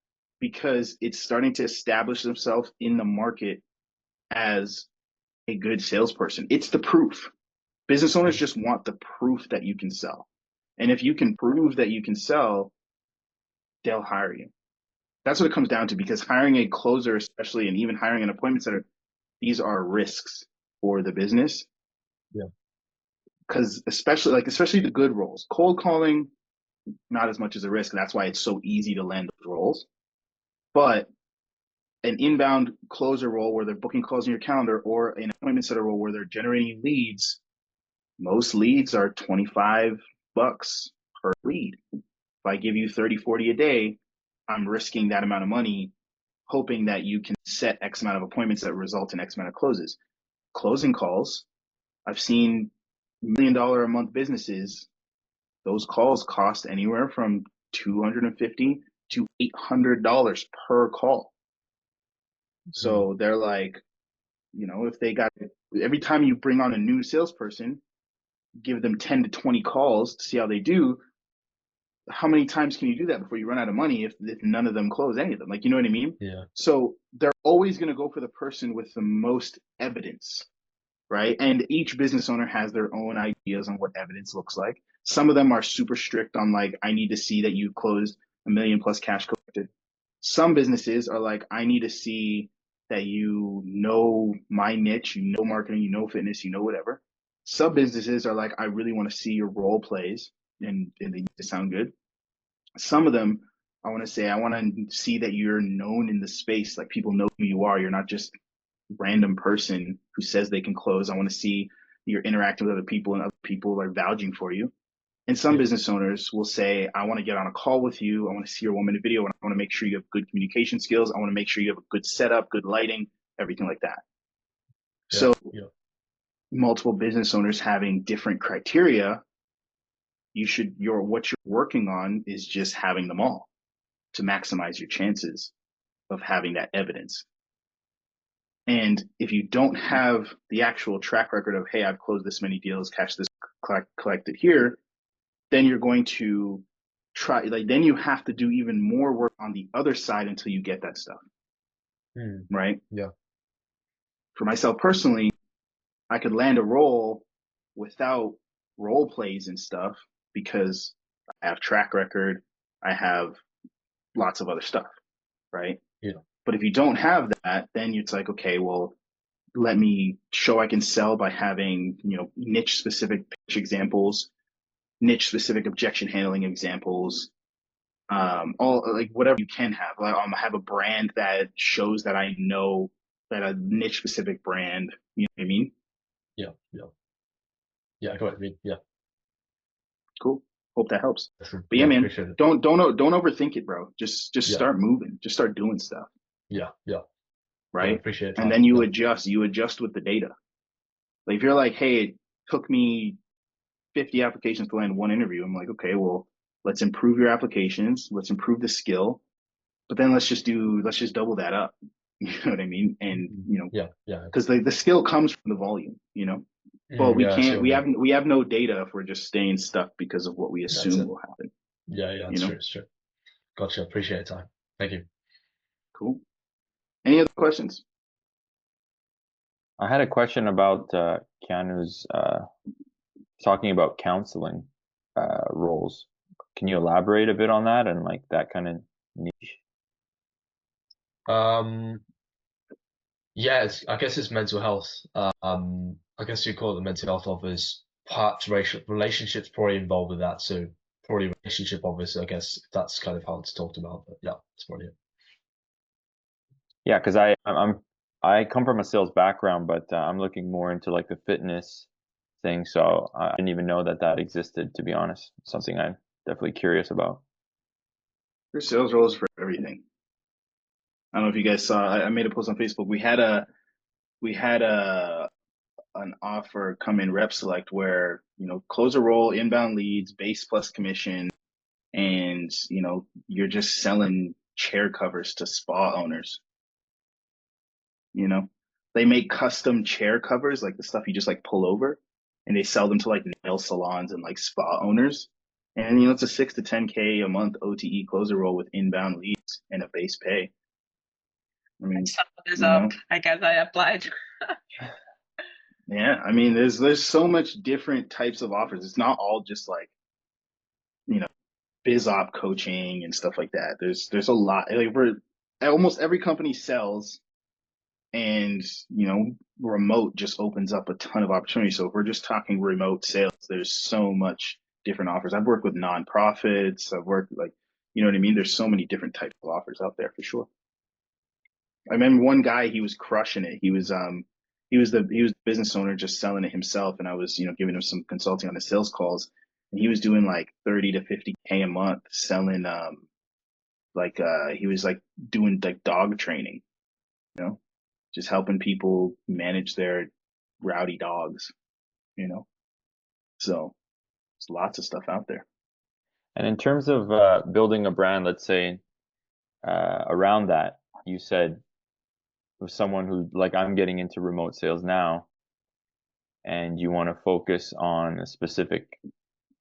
Because it's starting to establish themselves in the market as a good salesperson. It's the proof. Business owners Mm. just want the proof that you can sell. And if you can prove that you can sell, they'll hire you. That's what it comes down to, because hiring a closer, especially, and even hiring an appointment setter, these are risks for the business. Yeah. Because especially the good roles, cold calling, not as much as a risk. That's why it's so easy to land those roles. But an inbound closer role where they're booking calls in your calendar, or an appointment setter role where they're generating leads, most leads are $25 per lead. If I give you 30, 40 a day, I'm risking that amount of money, hoping that you can set X amount of appointments that result in X amount of closes. Closing calls, I've seen $1 million a month businesses, those calls cost anywhere from $250 to $800 per call. So they're like, if they got, every time you bring on a new salesperson, give them 10 to 20 calls to see how they do. How many times can you do that before you run out of money if none of them close any of them? Like, you know what I mean? Yeah. So they're always going to go for the person with the most evidence, right? And each business owner has their own ideas on what evidence looks like. Some of them are super strict on like, I need to see that you closed $1 million plus cash collected. Some businesses are like, I need to see that you know my niche, you know marketing, you know fitness, you know whatever. Some businesses are like, I really want to see your role plays, and they need to sound good. Some of them, I want to say, I want to see that you're known in the space, like people know who you are. You're not just random person who says they can close. I want to see you're interacting with other people and other people are vouching for you. And some Yeah. business owners will say, I want to get on a call with you. I want to see your 1 minute video, and I want to make sure you have good communication skills. I want to make sure you have a good setup, good lighting, everything like that. Yeah. So Yeah. multiple business owners having different criteria, what you're working on is just having them all to maximize your chances of having that evidence. And if you don't have the actual track record of, hey, I've closed this many deals, cash this collected here, then you're going to then you have to do even more work on the other side until you get that stuff, right? Yeah. For myself personally, I could land a role without role plays and stuff because I have track record, I have lots of other stuff, right? Yeah. But if you don't have that, then it's like, okay, well, let me show I can sell by having, niche specific pitch examples, niche specific objection handling examples, all like whatever you can have. Have a brand that shows that I know that a niche specific brand, you know what I mean? Yeah. Yeah. Yeah. I got what you mean. Yeah. Cool. Hope that helps. Awesome. But yeah, Yeah. man, Appreciate it. don't overthink it, bro. Just Yeah. start moving. Just start doing stuff, Yeah. Yeah. Yeah. right? Appreciate it, And Ty. then you Yeah. adjust. You adjust with the data. Like if you're like, hey, it took me 50 applications to land one interview. I'm like, okay, well, let's improve your applications. Let's improve the skill. But then let's just double that up. You know what I mean? And, Yeah. Yeah. because the skill comes from the volume, but we Yeah. I see can't, what you mean. we have no data if we're just staying stuck because of what we That's assume it. will happen, Yeah. Yeah. you It's know? true. It's true. Gotcha. Appreciate it, Ty. Thank you. Cool. Any other questions? I had a question about Keanu's talking about counseling roles. Can you elaborate a bit on that and like that kind of niche? Um, yeah, I guess it's mental health. I guess you call it the mental health office. Perhaps racial relationships probably involved with that, so probably relationship office. I guess that's kind of how it's talked about. But yeah, that's probably it. Yeah, because I come from a sales background, but I'm looking more into like the fitness thing. So I didn't even know that that existed, to be honest. Something I'm definitely curious about. There's sales roles for everything. I don't know if you guys saw. I made a post on Facebook. We had a an offer come in RepSelect where close a role, inbound leads, base plus commission, and you're just selling chair covers to spa owners. You know, they make custom chair covers, like the stuff you just like pull over, and they sell them to like nail salons and like spa owners. And it's a 6 to 10K a month OTE closer role with inbound leads and a base pay. I mean, Sum this you up. know, I guess I applied. yeah. I mean, there's so much different types of offers. It's not all just like you know biz op coaching and stuff like that. There's a lot. Like almost every company sells, and remote just opens up a ton of opportunity. So if we're just talking remote sales, there's so much different offers. I've worked with nonprofits. I've worked like, you know what I mean? There's so many different types of offers out there for sure. I remember one guy, he was crushing it. He was the business owner just selling it himself, and I was giving him some consulting on the sales calls, and he was doing like 30 to 50K a month selling he was like doing like dog training, you know, just helping people manage their rowdy dogs, you know. So there's lots of stuff out there. And in terms of building a brand, let's say around that, you said with someone who like I'm getting into remote sales now, and you want to focus on a specific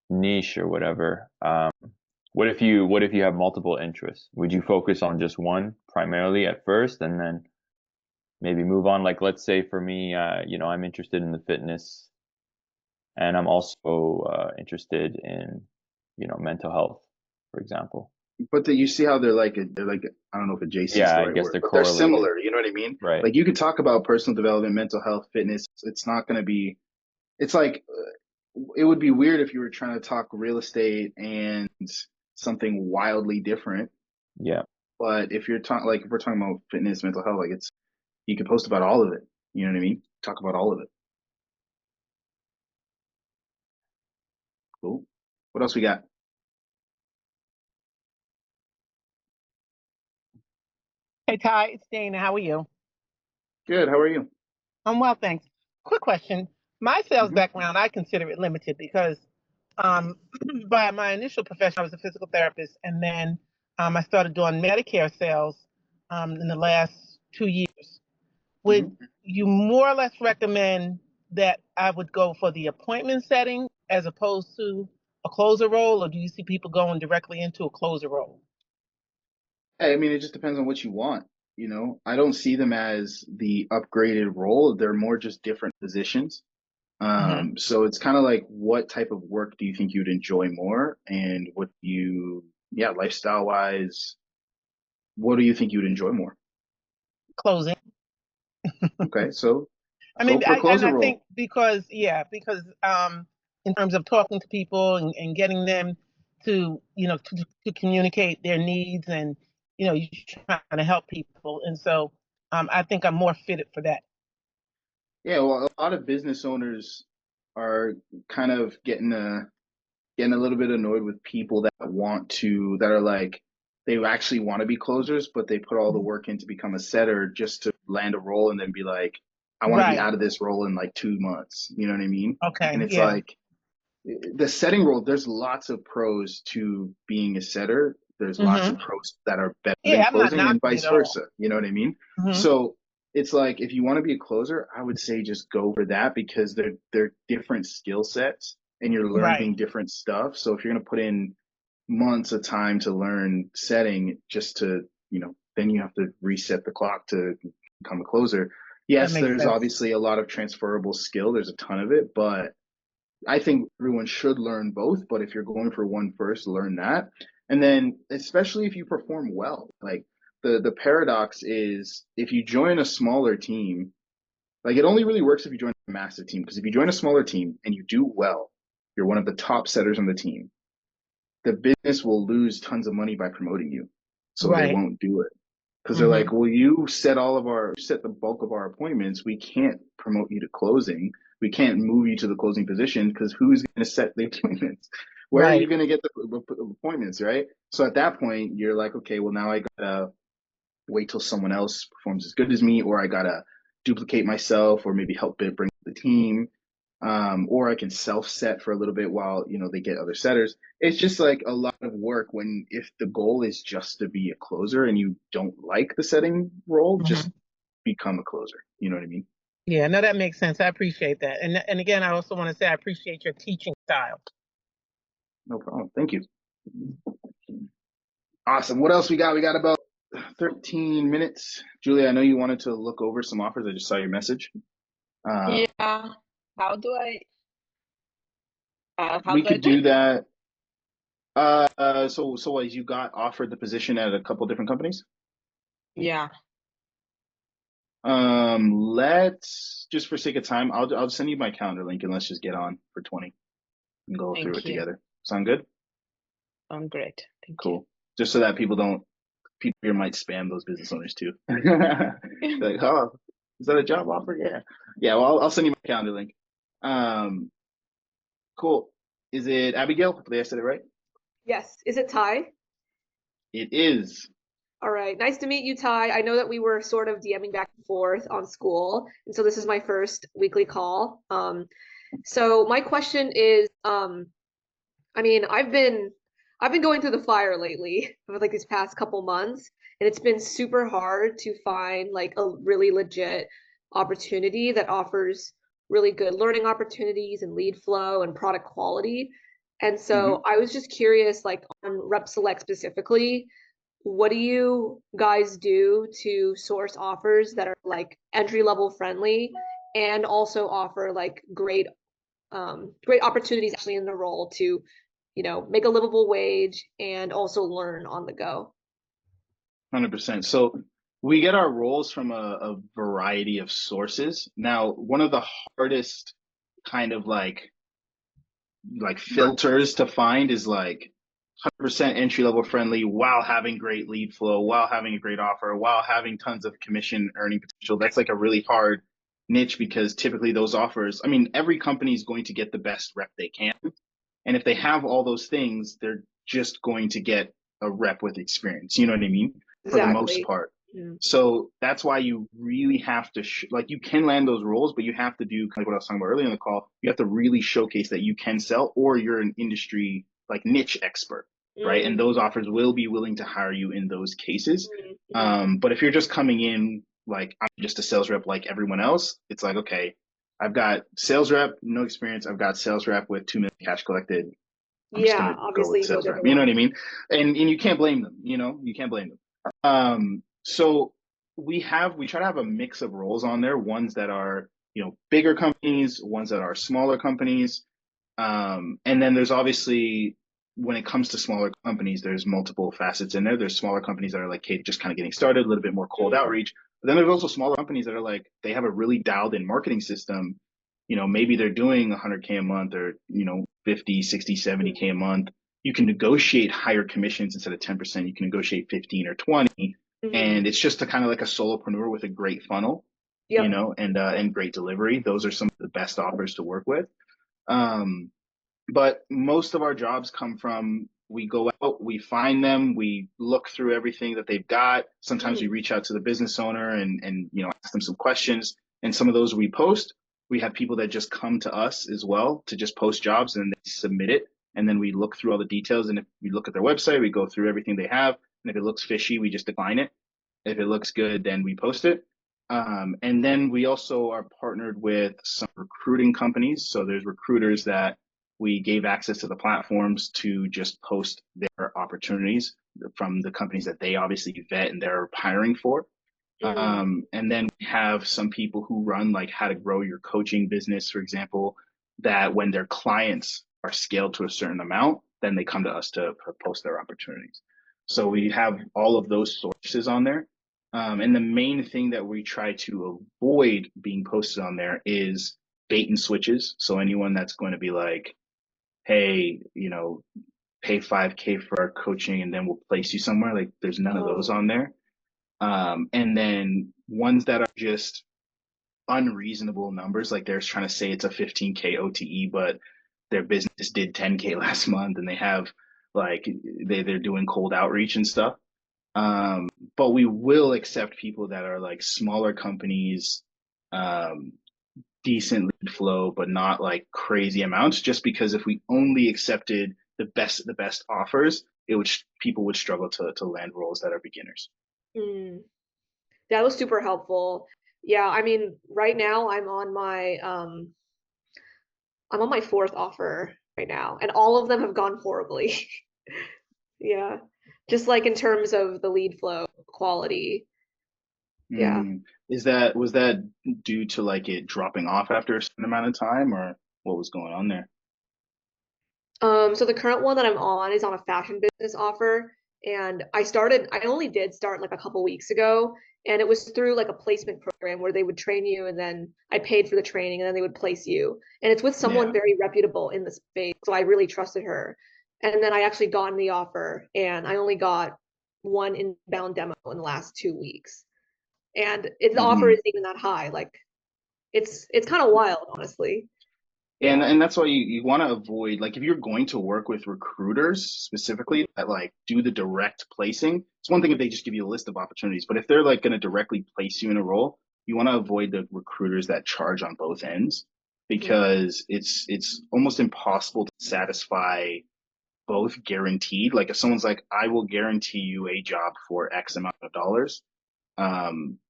niche or whatever. What if you have multiple interests? Would you focus on just one primarily at first and then maybe move on? Like let's say for me, I'm interested in the fitness and I'm also interested in, mental health, for example. But you see how they're like I don't know if adjacent is Yeah, the I right guess word, they're but they're correlated. similar. You know what I mean? Right. Like you could talk about personal development, mental health, fitness. It's not going to be. It's like it would be weird if you were trying to talk real estate and something wildly different. Yeah. But if you're talking like if we're talking about fitness, mental health, like you could post about all of it. You know what I mean? Talk about all of it. Cool. What else we got? Hey Ty, it's Dana. How are you? Good. How are you? I'm well, thanks. Quick question. My sales Hmm. background, I consider it limited because um, by my initial profession, I was a physical therapist, and then I started doing Medicare sales in the last 2 years. Would Hmm. you more or less recommend that I would go for the appointment setting as opposed to a closer role, or do you see people going directly into a closer role? I mean, it just depends on what you want. I don't see them as the upgraded role. They're more just different positions. Hmm. So it's kind of like what type of work do you think you'd enjoy more, and yeah, lifestyle wise, what do you think you'd enjoy more? Closing. Okay, so I go mean, for a and closer I role. think because in terms of talking to people and getting them to to communicate their needs, and you're trying to help people, and so I think I'm more fitted for that. Yeah, well, a lot of business owners are kind of getting a little bit annoyed with people that are like they actually want to be closers, but they put all the Mhm. work in to become a setter just to land a role and then be like, I want to be Right. out of this role in like 2 months. You know what I mean? Okay. And it's Yeah. like the setting role, there's lots of pros to being a setter. There's lots of Hmm. pros that are better than Yeah. I'm not closing and knocking it vice at all. versa. You know what I mean? Hmm. So it's like if you want to be a closer, I would say just go for that because they're different skill sets and you're Right. learning different stuff. So if you're gonna put in months of time to learn setting just to, then you have to reset the clock to become a closer. That Yes, makes there's sense. obviously a lot of transferable skill. There's a ton of it, but I think everyone should learn both, but if you're going for one first, learn that. And then especially if you perform well, like the paradox is if you join a smaller team, like it only really works if you join a massive team. Because if you join a smaller team and you do well, you're one of the top setters on the team, the business will lose tons of money by promoting you. So they Right. won't do it. Because they're Mm-hmm. like, well, you set the bulk of our appointments. We can't promote you to closing. We can't move you to the closing position because who's going to set the appointments? Where are you Right. going to get the appointments, right? So at that point, you're like, okay, well, now I gotta wait till someone else performs as good as me, or I gotta duplicate myself, or maybe help bring the team, or I can self set for a little bit while they get other setters. It's just like a lot of work when if the goal is just to be a closer and you don't like the setting role, Mm-hmm. just become a closer. You know what I mean? Yeah, no, that makes sense. I appreciate that. And again, I also want to say I appreciate your teaching style. No problem. Thank you. Awesome. What else we got? We got about 13 minutes. Julia, I know you wanted to look over some offers. I just saw your message. Yeah. How do I how We do I could do do it? that. So as you got offered the position at a couple different companies? Yeah, Let's just for sake of time, I'll send you my calendar link and let's just get on for 20 and go through thank it you. together. Sound good? Great. Thank you. Cool. Just so that people here might spam those business owners too. Like, oh, is that a job offer? Yeah. Yeah, well, I'll send you my calendar link. Um, cool. Is it Abigail? Hopefully I said it right. Yes. Is it Ty? It is. All right. Nice to meet you, Ty. I know that we were sort of DMing back and forth on school, and so this is my first weekly call. So my question is, I mean, I've been going through the fire lately for like these past couple months, and it's been super hard to find like a really legit opportunity that offers really good learning opportunities and lead flow and product quality. And Mhm. so I was just curious, like on RepSelect specifically, what do you guys do to source offers that are like entry level friendly and also offer like great opportunities actually in the role to, make a livable wage and also learn on the go? 100%. So we get our roles from a variety of sources. Now, one of the hardest kind of like filters to find is like 100% entry level friendly while having great lead flow, while having a great offer, while having tons of commission earning potential. That's like a really hard niche because typically those offers, I mean, every company is going to get the best rep they can. And if they have all those things, they're just going to get a rep with experience. You know what I mean? For the most Exactly. part. Mm. So that's why you really have to like you can land those roles, but you have to do kind of what I was talking about earlier in the call. You have to really showcase that you can sell, or you're an industry like niche expert, right? And Mm, those offers will be willing to hire you in those cases. mm. But if you're just coming in like I'm just a sales rep like everyone else, it's like okay, I've got sales rep, no experience. I've got sales rep with 2 million cash collected. I'm just Yeah, gonna go obviously with you go sales the rep. other You know way. what I mean? And you can't blame them. You can't blame them. So we try to have a mix of roles on there. Ones that are bigger companies, ones that are smaller companies, and then there's obviously when it comes to smaller companies, there's multiple facets in there. There's smaller companies that are like, hey, just kind of getting started, a little bit more cold Mm, outreach. But then there's also smaller companies that are like, they have a really dialed in marketing system. Maybe they're doing 100K a month or, 50, 60, 70K a month. You can negotiate higher commissions instead of 10%. You can negotiate 15 or 20. mm. And it's just a kind of like a solopreneur with a great funnel, Yep. and great delivery. Those are some of the best offers to work with. Um, but most of our jobs come from we go out, we find them, we look through everything that they've got. Sometimes we Mm, reach out to the business owner and ask them some questions. And some of those we post. We have people that just come to us as well to just post jobs and they submit it. And then we look through all the details. And if we look at their website, we go through everything they have. And if it looks fishy, we just decline it. If it looks good, then we post it. And then we also are partnered with some recruiting companies. So there's recruiters that we gave access to the platforms to just post their opportunities from the companies that they obviously vet and they're hiring for. mm. And then we have some people who run like how to grow your coaching business, for example. that when their clients are scaled to a certain amount, then they come to us to post their opportunities. So we have all of those sources on there. And the main thing that we try to avoid being posted on there is bait and switches. So anyone that's going to be like, hey, pay 5K for our coaching and then we'll place you somewhere. Like there's none of those on there. And then ones that are just unreasonable numbers, like they're trying to say it's a 15K OTE, but their business did 10K last month and they have like they're doing cold outreach and stuff. But we will accept people that are like smaller companies, decent lead flow, but not like crazy amounts, just because if we only accepted the best offers, people would struggle to land roles that are beginners. That was super helpful. Yeah, I mean, right now I'm on my fourth offer right now, and all of them have gone horribly. Yeah. Just like in terms of the lead flow quality. Yeah. Was that due to like it dropping off after a certain amount of time, or what was going on there? So the current one that I'm on is on a fashion business offer. And I only did start like a couple weeks ago. And it was through like a placement program where they would train you and then I paid for the training and then they would place you. And it's with someone very reputable in the space. So I really trusted her. And then I actually got in the offer and I only got one inbound demo in the last 2 weeks. And the offer isn't even that high. Like it's kind of wild, honestly. And that's why you want to avoid, like if you're going to work with recruiters specifically that like do the direct placing, it's one thing if they just give you a list of opportunities, but if they're like going to directly place you in a role, you want to avoid the recruiters that charge on both ends, because it's almost impossible to satisfy both guaranteed. Like if someone's like, I will guarantee you a job for X amount of dollars,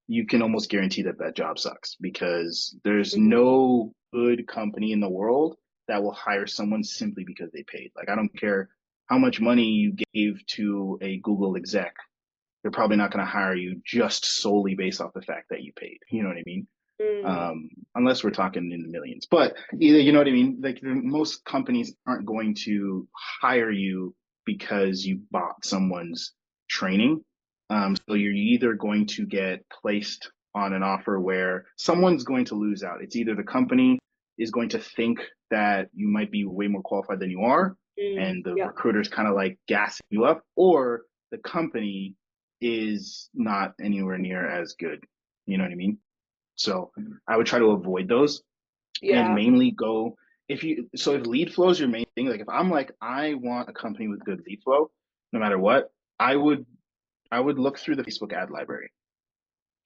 you can almost guarantee that that job sucks, because there's no good company in the world that will hire someone simply because they paid. Like I don't care how much money you gave to a Google exec, they're probably not going to hire you just solely based off the fact that you paid. You know what I mean? Unless we're talking in the millions. But either, you know what I mean? Like most companies aren't going to hire you because you bought someone's training. So you're either going to get placed on an offer where someone's going to lose out. It's either the company is going to think that you might be way more qualified than you are, and the recruiter's kind of like gassing you up, or the company is not anywhere near as good. You know what I mean? So I would try to avoid those and mainly go if lead flow is your main thing, like if I'm like, I want a company with good lead flow, no matter what, I would look through the Facebook ad library.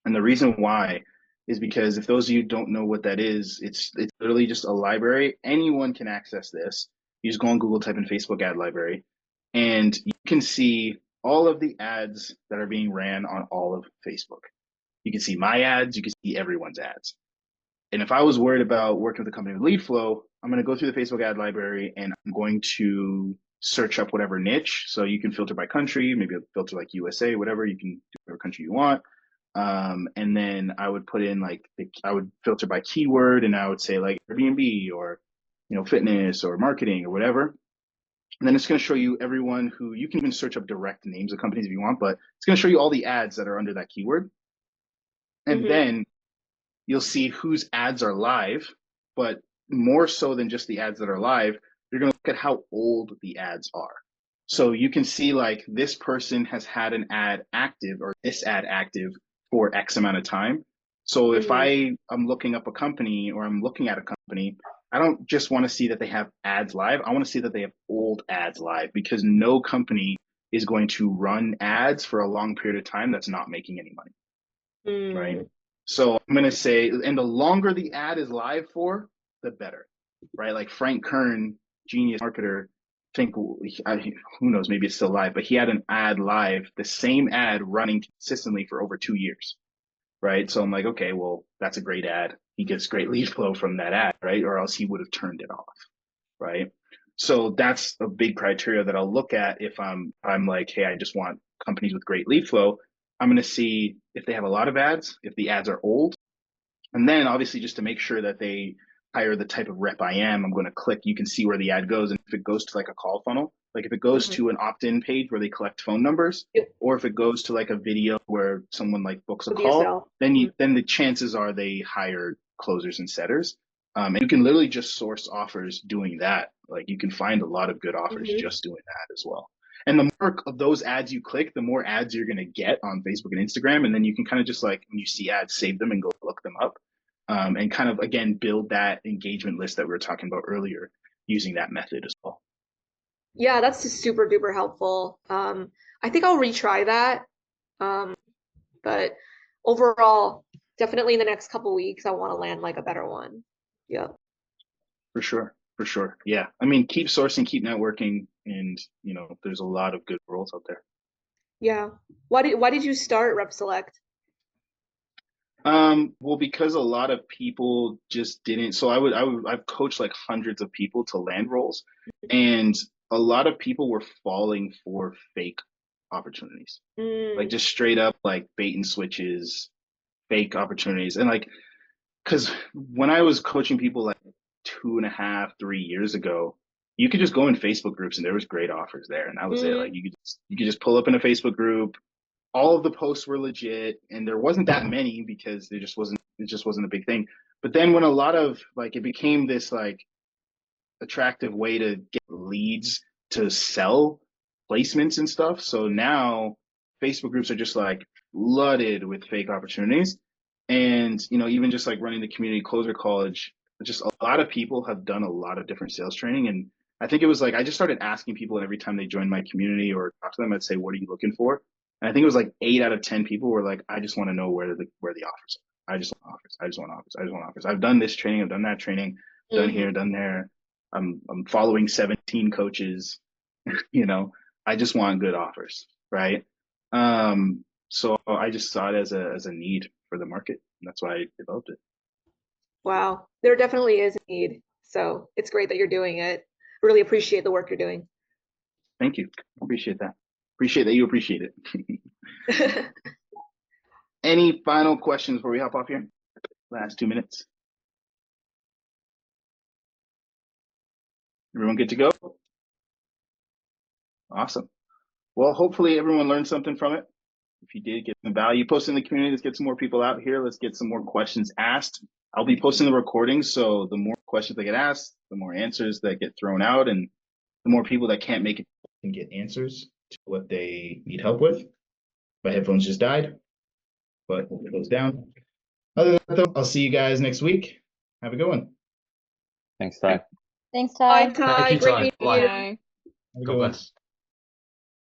And the reason why is because if those of you don't know what that is, it's literally just a library. Anyone can access this. You just go on Google, type in Facebook ad library, and you can see all of the ads that are being ran on all of Facebook. You can see my ads, you can see everyone's ads. And if I was worried about working with a company with lead flow, I'm going to go through the Facebook ad library and I'm going to search up whatever niche. So you can filter by country, maybe filter like USA, whatever, you can do whatever country you want. And then I would put in like, I would filter by keyword, and I would say like Airbnb or, fitness or marketing or whatever. And then it's going to show you everyone who, you can even search up direct names of companies if you want, but it's going to show you all the ads that are under that keyword. And then you'll see whose ads are live, but more so than just the ads that are live, you're going to look at how old the ads are. So you can see like this person has had an ad active, or this ad active for X amount of time. So if I'm looking up a company or I'm looking at a company, I don't just want to see that they have ads live. I want to see that they have old ads live, because no company is going to run ads for a long period of time that's not making any money. Right? So I'm going to say, and the longer the ad is live for, the better, right? Like Frank Kern, genius marketer, who knows, maybe it's still live, but he had an ad live, the same ad running consistently for over 2 years, right? So I'm like, okay, well, that's a great ad. He gets great lead flow from that ad, right? Or else he would have turned it off, right? So that's a big criteria that I'll look at if I'm like, hey, I just want companies with great lead flow. I'm going to see if they have a lot of ads, if the ads are old, and then obviously just to make sure that they hire the type of rep I am, I'm going to click, you can see where the ad goes. And if it goes to like a call funnel, like if it goes to an opt-in page where they collect phone numbers, or if it goes to like a video where someone like books a call, then the chances are they hire closers and setters. And you can literally just source offers doing that. Like you can find a lot of good offers just doing that as well. And the more of those ads you click, the more ads you're going to get on Facebook and Instagram. And then you can kind of just like, when you see ads, save them and go look them up. And kind of, again, build that engagement list that we were talking about earlier using that method as well. Yeah, that's just super duper helpful. I think I'll retry that. But overall, definitely in the next couple weeks, I want to land like a better one. Yeah. For sure. For sure. Yeah. I mean, keep sourcing, keep networking, and you know, there's a lot of good roles out there. Yeah. Why did you start RepSelect? Well, because a lot of people just didn't. So I've coached like hundreds of people to land roles, and a lot of people were falling for fake opportunities, like just straight up like bait and switches, fake opportunities. And like, because when I was coaching people like 2.5, 3 years ago, you could just go in Facebook groups and there was great offers there, and that was it. Like you could just pull up in a Facebook group. All of the posts were legit, and there wasn't that many because it just wasn't a big thing. But then when a lot of like it became this like attractive way to get leads to sell placements and stuff. So now Facebook groups are just like flooded with fake opportunities. And, you know, even just like running the community closer college, just a lot of people have done a lot of different sales training. And I think it was like, I just started asking people, and every time they joined my community or talk to them, I'd say, what are you looking for? And I think it was like 8 out of 10 people were like, I just want to know where the offers are. I just want offers. I just want offers. I just want offers. I've done this training. I've done that training, done here, done there. I'm following 17 coaches, you know, I just want good offers, right? So I just saw it as a need for the market. And that's why I developed it. Wow, there definitely is a need. So it's great that you're doing it. Really appreciate the work you're doing. Thank you. Appreciate that. Appreciate that you appreciate it. Any final questions before we hop off here? Last 2 minutes. Everyone good to go? Awesome. Well, hopefully everyone learned something from it. If you did get some value, post in the community. Let's get some more people out here. Let's get some more questions asked. I'll be posting the recordings, so the more questions that get asked, the more answers that get thrown out, and the more people that can't make it can get answers to what they need help with. My headphones just died, but we'll get those down. Other than that, though, I'll see you guys next week. Have a good one. Thanks, Ty. Thanks, Bye, Ty. Ty. Thank you, Great Ty. meeting Bye. you. Bye. Have a God good one. bless.